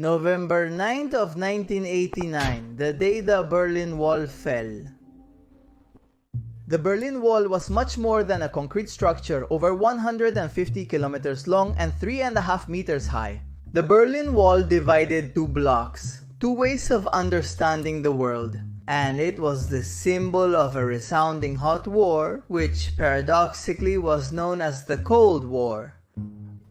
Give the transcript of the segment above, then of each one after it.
November 9th of 1989, the day the Berlin Wall fell. The Berlin Wall was much more than a concrete structure over 150 kilometers long and 3.5 meters high. The Berlin Wall divided two blocks, two ways of understanding the world, and it was the symbol of a resounding hot war, which paradoxically was known as the Cold War.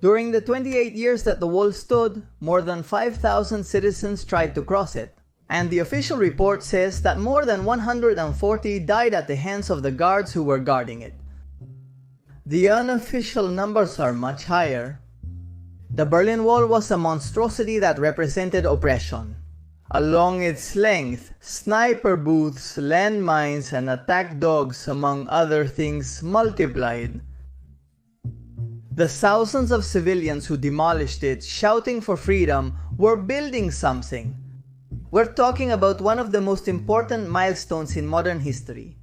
During the 28 years that the wall stood, more than 5,000 citizens tried to cross it, and the official report says that more than 140 died at the hands of the guards who were guarding it. The unofficial numbers are much higher. The Berlin Wall was a monstrosity that represented oppression. Along its length, sniper booths, landmines, and attack dogs, among other things, multiplied. The thousands of civilians who demolished it, shouting for freedom, were building something. We're talking about one of the most important milestones in modern history.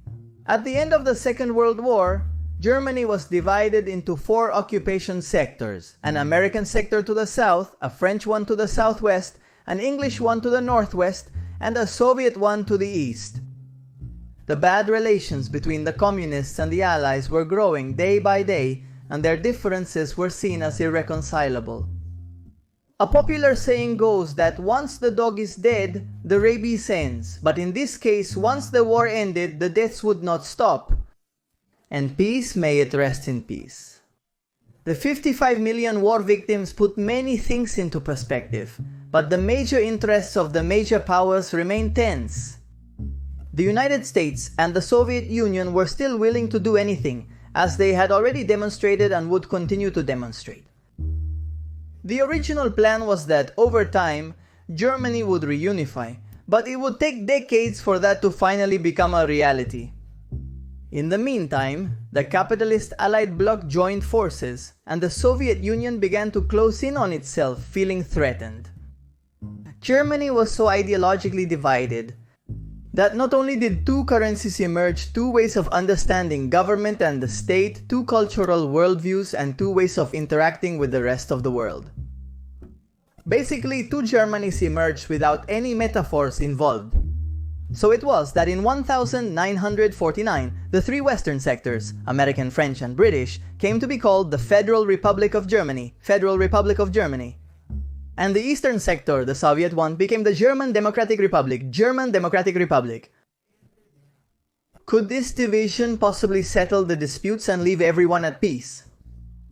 At the end of the Second World War, Germany was divided into 4 occupation sectors: an American sector to the south, a French one to the southwest, an English one to the northwest, and a Soviet one to the east. The bad relations between the Communists and the Allies were growing day by day, and their differences were seen as irreconcilable. A popular saying goes that once the dog is dead, the rabies ends, but in this case, once the war ended, the deaths would not stop. And peace, may it rest in peace. The 55 million war victims put many things into perspective, but the major interests of the major powers remain tense. The United States and the Soviet Union were still willing to do anything, as they had already demonstrated and would continue to demonstrate. The original plan was that, over time, Germany would reunify, but it would take decades for that to finally become a reality. In the meantime, the capitalist Allied bloc joined forces, and the Soviet Union began to close in on itself, feeling threatened. Germany was so ideologically divided that not only did two currencies emerge, two ways of understanding government and the state, two cultural worldviews, and two ways of interacting with the rest of the world. Basically, two Germanys emerged without any metaphors involved. So it was that in 1949, the 3 Western sectors, American, French, and British, came to be called the Federal Republic of Germany, Federal Republic of Germany. And the Eastern sector, the Soviet one, became the German Democratic Republic, German Democratic Republic. Could this division possibly settle the disputes and leave everyone at peace?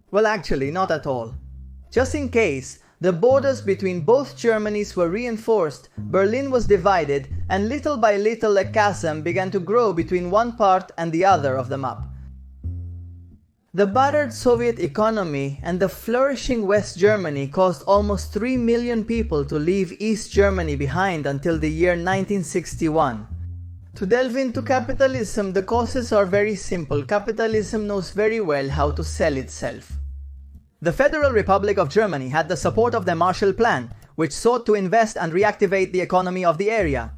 Well, actually, not at all. Just in case, the borders between both Germanys were reinforced, Berlin was divided, and little by little a chasm began to grow between one part and the other of the map. The battered Soviet economy and the flourishing West Germany caused almost 3 million people to leave East Germany behind until the year 1961. To delve into capitalism, the causes are very simple. Capitalism knows very well how to sell itself. The Federal Republic of Germany had the support of the Marshall Plan, which sought to invest and reactivate the economy of the area.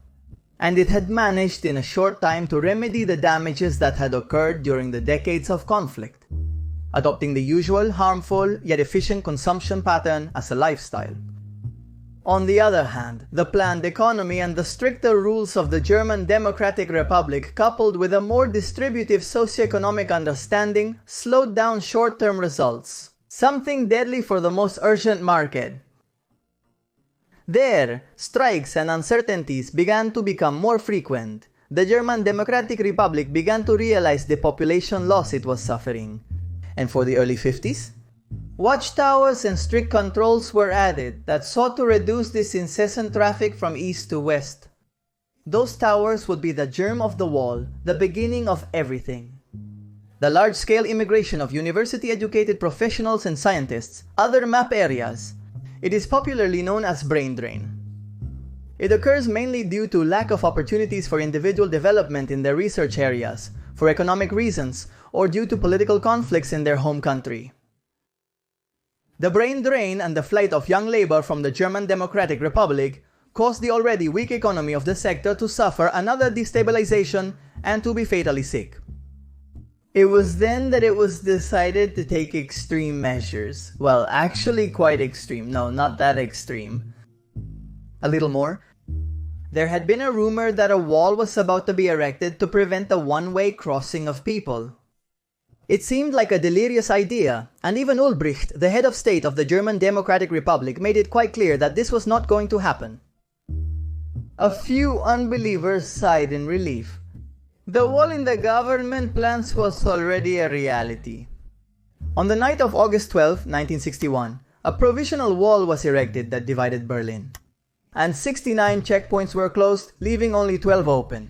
And it had managed in a short time to remedy the damages that had occurred during the decades of conflict, adopting the usual harmful yet efficient consumption pattern as a lifestyle. On the other hand, the planned economy and the stricter rules of the German Democratic Republic, coupled with a more distributive socioeconomic understanding, slowed down short-term results, something deadly for the most urgent market. There, strikes and uncertainties began to become more frequent. The German Democratic Republic began to realize the population loss it was suffering. And for the early 50s, watchtowers and strict controls were added that sought to reduce this incessant traffic from east to west. Those towers would be the germ of the wall, the beginning of everything. The large-scale immigration of university-educated professionals and scientists, other map areas. It is popularly known as brain drain. It occurs mainly due to lack of opportunities for individual development in their research areas, for economic reasons, or due to political conflicts in their home country. The brain drain and the flight of young labor from the German Democratic Republic caused the already weak economy of the sector to suffer another destabilization and to be fatally sick. It was then that it was decided to take extreme measures. Well, actually quite extreme. No, not that extreme. A little more. There had been a rumor that a wall was about to be erected to prevent the one-way crossing of people. It seemed like a delirious idea, and even Ulbricht, the head of state of the German Democratic Republic, made it quite clear that this was not going to happen. A few unbelievers sighed in relief. The wall in the government plans was already a reality. On the night of August 12, 1961, a provisional wall was erected that divided Berlin, and 69 checkpoints were closed, leaving only 12 open.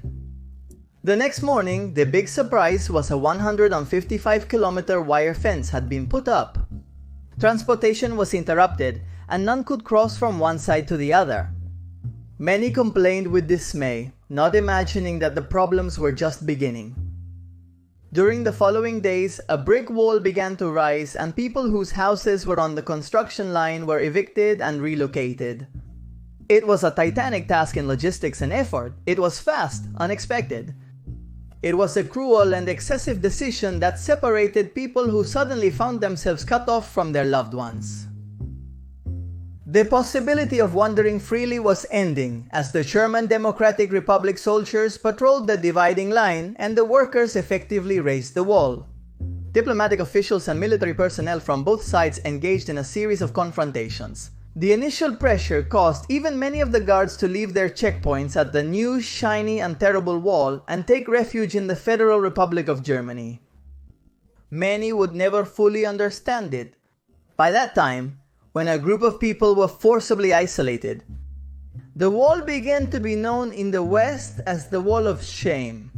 The next morning, the big surprise was a 155-kilometer wire fence had been put up. Transportation was interrupted, and none could cross from one side to the other. Many complained with dismay, not imagining that the problems were just beginning. During the following days, a brick wall began to rise, and people whose houses were on the construction line were evicted and relocated. It was a titanic task in logistics and effort. It was fast, unexpected. It was a cruel and excessive decision that separated people who suddenly found themselves cut off from their loved ones. The possibility of wandering freely was ending as the German Democratic Republic soldiers patrolled the dividing line and the workers effectively raised the wall. Diplomatic officials and military personnel from both sides engaged in a series of confrontations. The initial pressure caused even many of the guards to leave their checkpoints at the new, shiny and terrible wall and take refuge in the Federal Republic of Germany. Many would never fully understand it. By that time, when a group of people were forcibly isolated, the wall began to be known in the West as the Wall of Shame.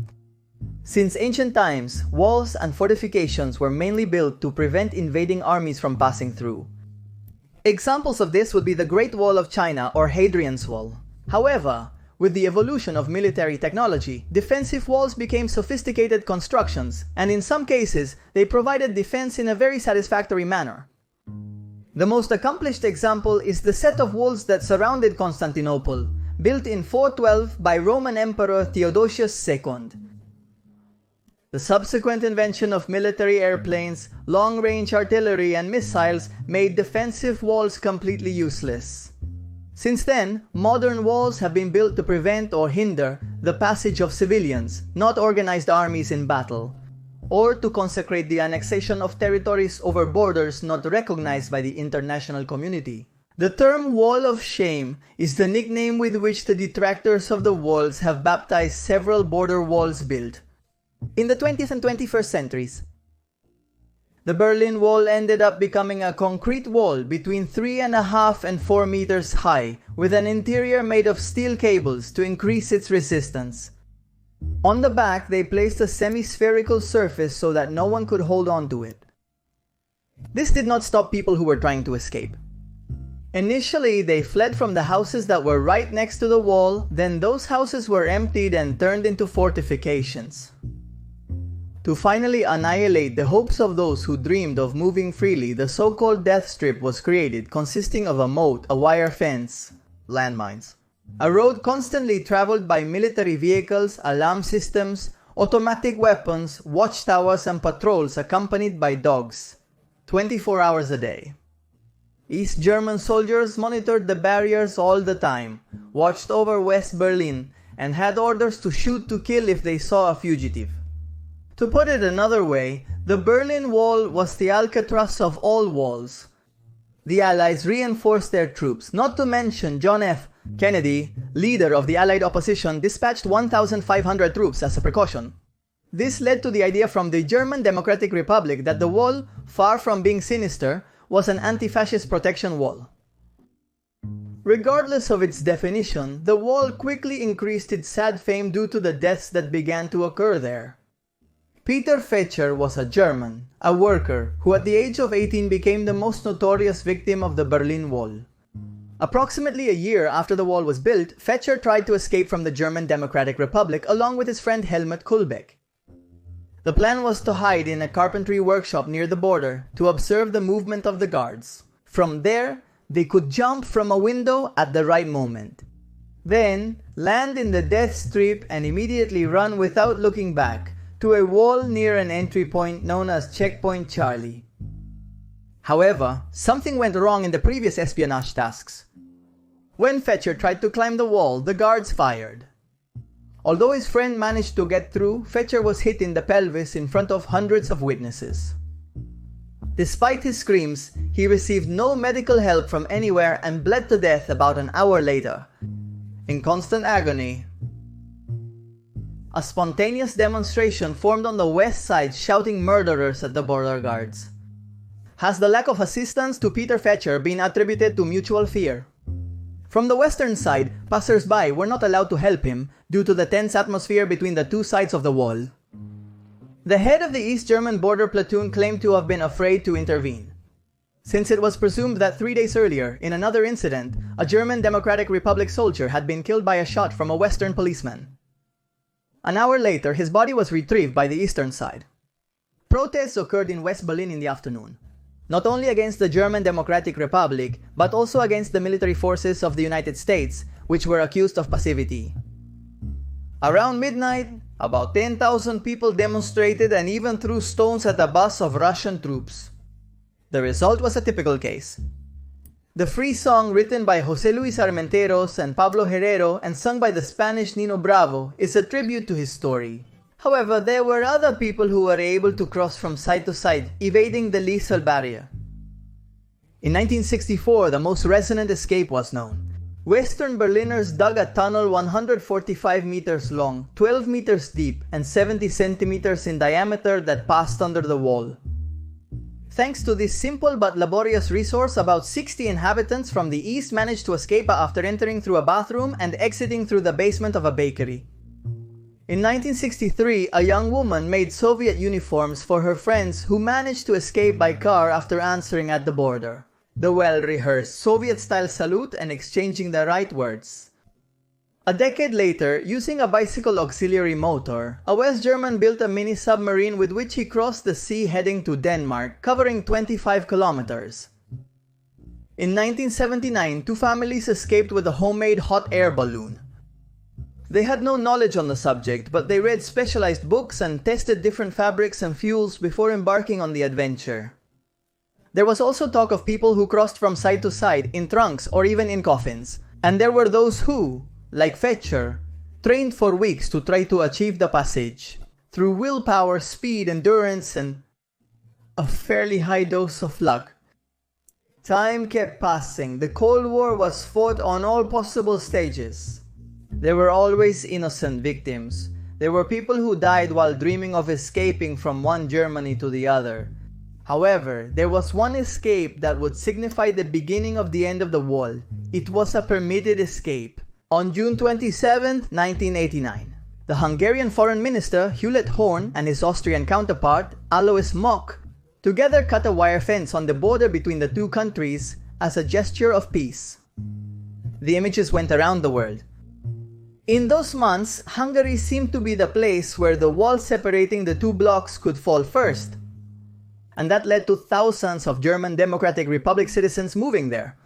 Since ancient times, walls and fortifications were mainly built to prevent invading armies from passing through. Examples of this would be the Great Wall of China or Hadrian's Wall. However, with the evolution of military technology, defensive walls became sophisticated constructions, and in some cases, they provided defense in a very satisfactory manner. The most accomplished example is the set of walls that surrounded Constantinople, built in 412 by Roman Emperor Theodosius II. The subsequent invention of military airplanes, long-range artillery, and missiles made defensive walls completely useless. Since then, modern walls have been built to prevent or hinder the passage of civilians, not organized armies in battle, or to consecrate the annexation of territories over borders not recognized by the international community. The term Wall of Shame is the nickname with which the detractors of the walls have baptized several border walls built. In the 20th and 21st centuries, the Berlin Wall ended up becoming a concrete wall between 3.5 and 4 meters high, with an interior made of steel cables to increase its resistance. On the back, they placed a semi-spherical surface so that no one could hold on to it. This did not stop people who were trying to escape. Initially, they fled from the houses that were right next to the wall, then those houses were emptied and turned into fortifications. To finally annihilate the hopes of those who dreamed of moving freely, the so-called death strip was created, consisting of a moat, a wire fence, landmines, a road constantly traveled by military vehicles, alarm systems, automatic weapons, watchtowers and patrols accompanied by dogs, 24 hours a day. East German soldiers monitored the barriers all the time, watched over West Berlin, and had orders to shoot to kill if they saw a fugitive. To put it another way, the Berlin Wall was the Alcatraz of all walls. The Allies reinforced their troops, not to mention John F. Kennedy, leader of the Allied opposition, dispatched 1,500 troops as a precaution. This led to the idea from the German Democratic Republic that the wall, far from being sinister, was an anti-fascist protection wall. Regardless of its definition, the wall quickly increased its sad fame due to the deaths that began to occur there. Peter Fetscher was a German, a worker, who at the age of 18 became the most notorious victim of the Berlin Wall. Approximately a year after the wall was built, Fetscher tried to escape from the German Democratic Republic along with his friend Helmut Kulbeck. The plan was to hide in a carpentry workshop near the border to observe the movement of the guards. From there, they could jump from a window at the right moment. Then, land in the death strip and immediately run without looking back to a wall near an entry point known as Checkpoint Charlie. However, something went wrong in the previous espionage tasks. When Fetcher tried to climb the wall, the guards fired. Although his friend managed to get through, Fetcher was hit in the pelvis in front of hundreds of witnesses. Despite his screams, he received no medical help from anywhere and bled to death about an hour later, in constant agony. A spontaneous demonstration formed on the west side shouting murderers at the border guards. Has the lack of assistance to Peter Fetcher been attributed to mutual fear? From the western side, passers-by were not allowed to help him due to the tense atmosphere between the two sides of the wall. The head of the East German border platoon claimed to have been afraid to intervene, since it was presumed that 3 days earlier, in another incident, a German Democratic Republic soldier had been killed by a shot from a Western policeman. An hour later, his body was retrieved by the eastern side. Protests occurred in West Berlin in the afternoon, not only against the German Democratic Republic, but also against the military forces of the United States, which were accused of passivity. Around midnight, about 10,000 people demonstrated and even threw stones at a bus of Russian troops. The result was a typical case. The free song written by José Luis Armenteros and Pablo Herrero and sung by the Spanish Nino Bravo is a tribute to his story. However, there were other people who were able to cross from side to side, evading the lethal barrier. In 1964, the most resonant escape was known. Western Berliners dug a tunnel 145 meters long, 12 meters deep, and 70 centimeters in diameter that passed under the wall. Thanks to this simple but laborious resource, about 60 inhabitants from the east managed to escape after entering through a bathroom and exiting through the basement of a bakery. In 1963, a young woman made Soviet uniforms for her friends who managed to escape by car after answering at the border. The well-rehearsed Soviet-style salute and exchanging the right words. A decade later, using a bicycle auxiliary motor, a West German built a mini-submarine with which he crossed the sea heading to Denmark, covering 25 kilometers. In 1979, two families escaped with a homemade hot air balloon. They had no knowledge on the subject, but they read specialized books and tested different fabrics and fuels before embarking on the adventure. There was also talk of people who crossed from side to side, in trunks or even in coffins. And there were those who, like Fetcher, trained for weeks to try to achieve the passage, through willpower, speed, endurance, and a fairly high dose of luck. Time kept passing. The Cold War was fought on all possible stages. There were always innocent victims. There were people who died while dreaming of escaping from one Germany to the other. However, there was one escape that would signify the beginning of the end of the wall. It was a permitted escape. On June 27, 1989, the Hungarian Foreign Minister Hewlett Horn and his Austrian counterpart Alois Mock together cut a wire fence on the border between the two countries as a gesture of peace. The images went around the world. In those months, Hungary seemed to be the place where the wall separating the two blocks could fall first. And that led to thousands of German Democratic Republic citizens moving there.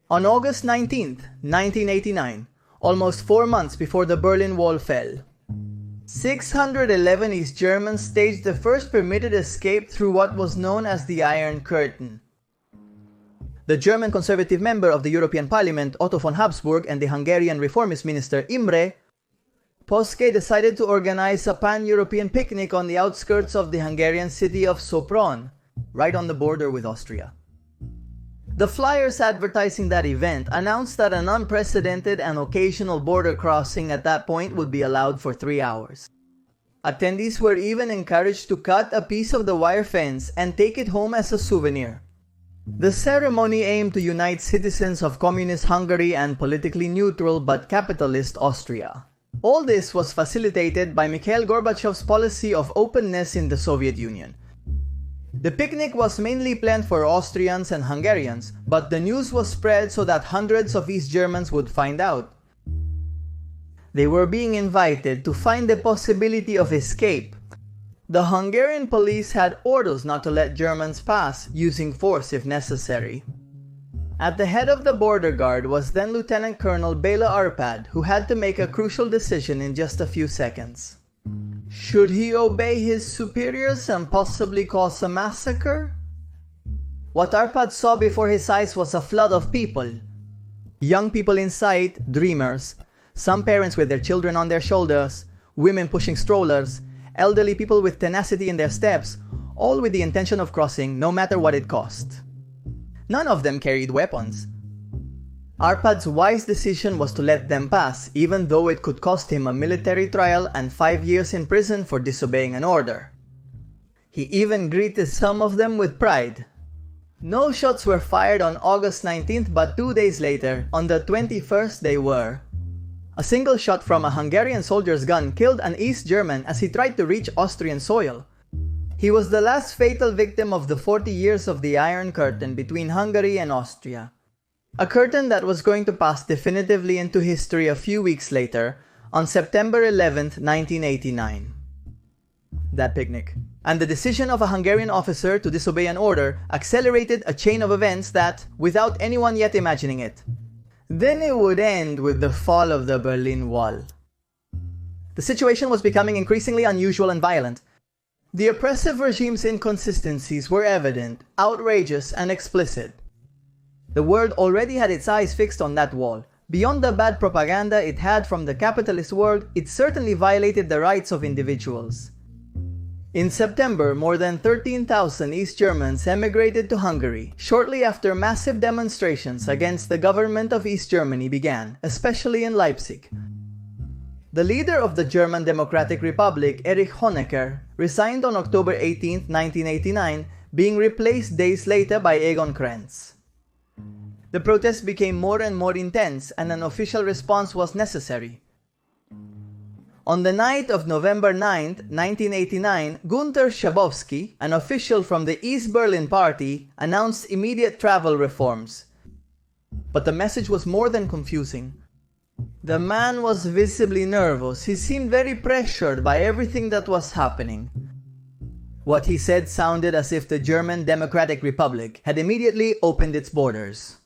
On August 19, 1989, almost 4 months before the Berlin Wall fell, 611 East Germans staged the first permitted escape through what was known as the Iron Curtain. The German conservative member of the European Parliament, Otto von Habsburg, and the Hungarian reformist minister, Imre Poske, decided to organize a pan-European picnic on the outskirts of the Hungarian city of Sopron, right on the border with Austria. The flyers advertising that event announced that an unprecedented and occasional border crossing at that point would be allowed for 3 hours. Attendees were even encouraged to cut a piece of the wire fence and take it home as a souvenir. The ceremony aimed to unite citizens of communist Hungary and politically neutral but capitalist Austria. All this was facilitated by Mikhail Gorbachev's policy of openness in the Soviet Union. The picnic was mainly planned for Austrians and Hungarians, but the news was spread so that hundreds of East Germans would find out. They were being invited to find the possibility of escape. The Hungarian police had orders not to let Germans pass, using force if necessary. At the head of the border guard was then Lieutenant Colonel Bela Arpad, who had to make a crucial decision in just a few seconds. Should he obey his superiors and possibly cause a massacre? What Arpad saw before his eyes was a flood of people. Young people in sight, dreamers, some parents with their children on their shoulders, women pushing strollers, elderly people with tenacity in their steps, all with the intention of crossing no matter what it cost. None of them carried weapons. Arpad's wise decision was to let them pass, even though it could cost him a military trial and 5 years in prison for disobeying an order. He even greeted some of them with pride. No shots were fired on August 19th, but 2 days later, on the 21st, they were. A single shot from a Hungarian soldier's gun killed an East German as he tried to reach Austrian soil. He was the last fatal victim of the 40 years of the Iron Curtain between Hungary and Austria. A curtain that was going to pass definitively into history a few weeks later, on September 11th, 1989. That picnic, and the decision of a Hungarian officer to disobey an order, accelerated a chain of events that, without anyone yet imagining it, then it would end with the fall of the Berlin Wall. The situation was becoming increasingly unusual and violent. The oppressive regime's inconsistencies were evident, outrageous, and explicit. The world already had its eyes fixed on that wall. Beyond the bad propaganda it had from the capitalist world, it certainly violated the rights of individuals. In September, more than 13,000 East Germans emigrated to Hungary, shortly after massive demonstrations against the government of East Germany began, especially in Leipzig. The leader of the German Democratic Republic, Erich Honecker, resigned on October 18, 1989, being replaced days later by Egon Krenz. The protests became more and more intense, and an official response was necessary. On the night of November 9, 1989, Günter Schabowski, an official from the East Berlin Party, announced immediate travel reforms. But the message was more than confusing. The man was visibly nervous. He seemed very pressured by everything that was happening. What he said sounded as if the German Democratic Republic had immediately opened its borders.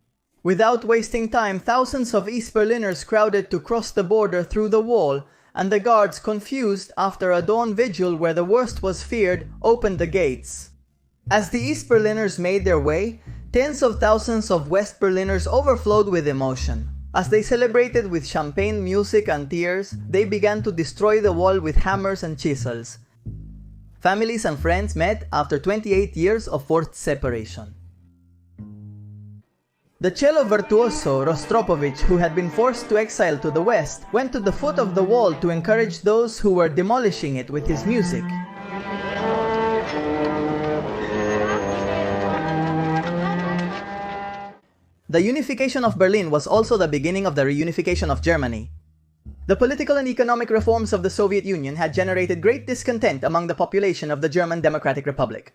Without wasting time, thousands of East Berliners crowded to cross the border through the wall, and the guards, confused after a dawn vigil where the worst was feared, opened the gates. As the East Berliners made their way, tens of thousands of West Berliners overflowed with emotion. As they celebrated with champagne, music, and tears, they began to destroy the wall with hammers and chisels. Families and friends met after 28 years of forced separation. The cello virtuoso Rostropovich, who had been forced to exile to the west, went to the foot of the wall to encourage those who were demolishing it with his music. The unification of Berlin was also the beginning of the reunification of Germany. The political and economic reforms of the Soviet Union had generated great discontent among the population of the German Democratic Republic.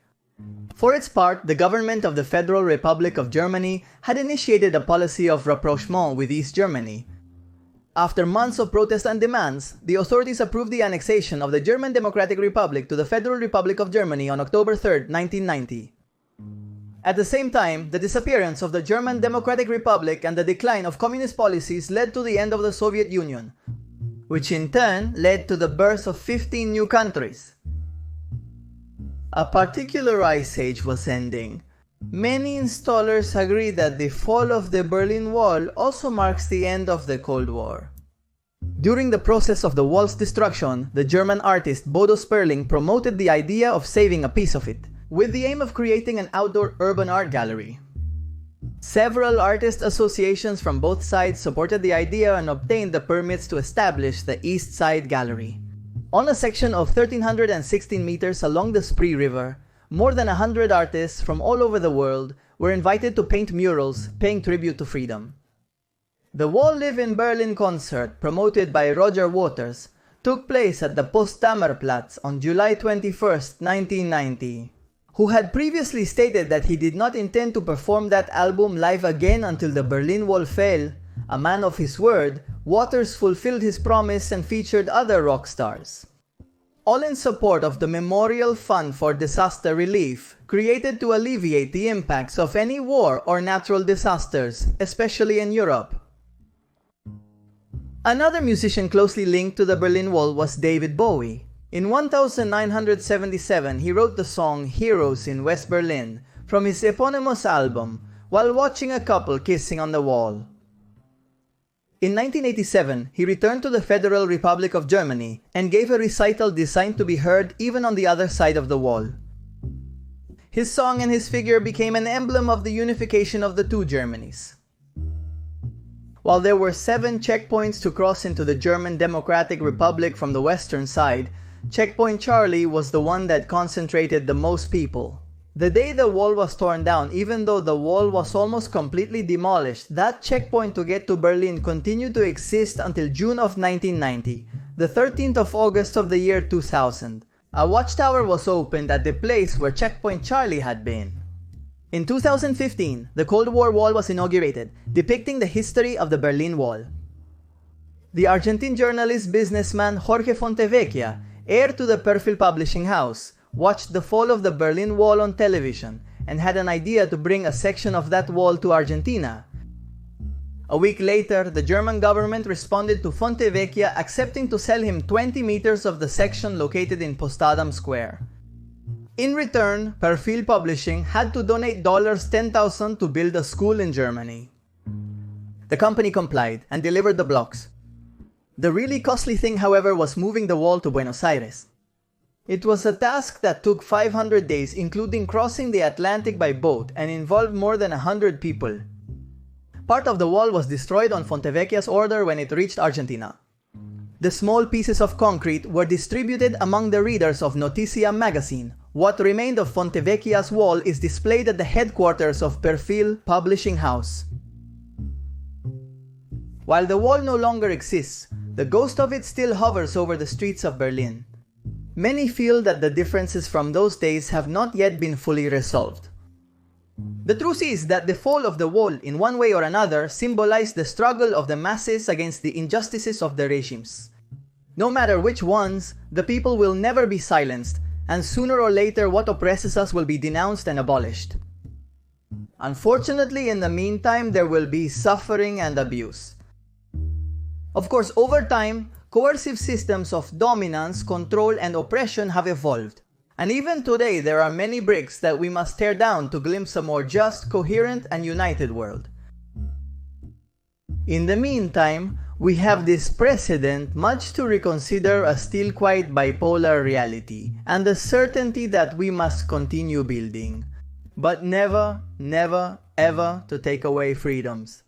For its part, the government of the Federal Republic of Germany had initiated a policy of rapprochement with East Germany. After months of protests and demands, the authorities approved the annexation of the German Democratic Republic to the Federal Republic of Germany on October 3, 1990. At the same time, the disappearance of the German Democratic Republic and the decline of communist policies led to the end of the Soviet Union, which in turn led to the birth of 15 new countries. A particular ice age was ending. Many installers agree that the fall of the Berlin Wall also marks the end of the Cold War. During the process of the wall's destruction, the German artist Bodo Sperling promoted the idea of saving a piece of it, with the aim of creating an outdoor urban art gallery. Several artist associations from both sides supported the idea and obtained the permits to establish the East Side Gallery. On a section of 1,316 meters along the Spree River, more than 100 artists from all over the world were invited to paint murals paying tribute to freedom. The Wall Live in Berlin concert, promoted by Roger Waters, took place at the Potsdamer on July 21, 1990. Who had previously stated that he did not intend to perform that album live again until the Berlin Wall fell, a man of his word, Waters fulfilled his promise and featured other rock stars. All in support of the Memorial Fund for Disaster Relief, created to alleviate the impacts of any war or natural disasters, especially in Europe. Another musician closely linked to the Berlin Wall was David Bowie. In 1977, he wrote the song Heroes in West Berlin from his eponymous album while watching a couple kissing on the wall. In 1987, he returned to the Federal Republic of Germany and gave a recital designed to be heard even on the other side of the wall. His song and his figure became an emblem of the unification of the two Germanys. While there were 7 checkpoints to cross into the German Democratic Republic from the western side, Checkpoint Charlie was the one that concentrated the most people. The day the wall was torn down, even though the wall was almost completely demolished, that checkpoint to get to Berlin continued to exist until June of 1990, the 13th of August of the year 2000. A watchtower was opened at the place where Checkpoint Charlie had been. In 2015, the Cold War Wall was inaugurated, depicting the history of the Berlin Wall. The Argentine journalist businessman Jorge Fontevecchia, heir to the Perfil publishing house, watched the fall of the Berlin Wall on television and had an idea to bring a section of that wall to Argentina. A week later, the German government responded to Fontevecchia accepting to sell him 20 meters of the section located in Potsdam Square. In return, Perfil Publishing had to donate $10,000 to build a school in Germany. The company complied and delivered the blocks. The really costly thing, however, was moving the wall to Buenos Aires. It was a task that took 500 days, including crossing the Atlantic by boat, and involved more than 100 people. Part of the wall was destroyed on Fontevecchia's order when it reached Argentina. The small pieces of concrete were distributed among the readers of Noticia magazine. What remained of Fontevecchia's wall is displayed at the headquarters of Perfil Publishing House. While the wall no longer exists, the ghost of it still hovers over the streets of Berlin. Many feel that the differences from those days have not yet been fully resolved. The truth is that the fall of the wall, in one way or another, symbolized the struggle of the masses against the injustices of the regimes. No matter which ones, the people will never be silenced, and sooner or later what oppresses us will be denounced and abolished. Unfortunately, in the meantime, there will be suffering and abuse. Of course, over time, coercive systems of dominance, control, and oppression have evolved. And even today, there are many bricks that we must tear down to glimpse a more just, coherent, and united world. In the meantime, we have this precedent much to reconsider a still quite bipolar reality, and the certainty that we must continue building, but never, never, ever to take away freedoms.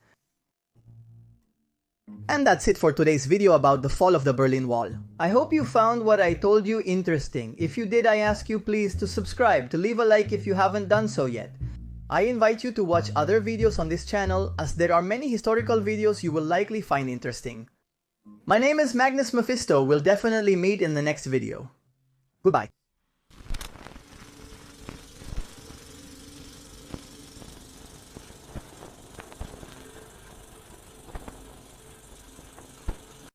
And that's it for today's video about the fall of the Berlin Wall. I hope you found what I told you interesting. If you did, I ask you please to subscribe, to leave a like if you haven't done so yet. I invite you to watch other videos on this channel, as there are many historical videos you will likely find interesting. My name is Magnus Mephisto. We'll definitely meet in the next video. Goodbye.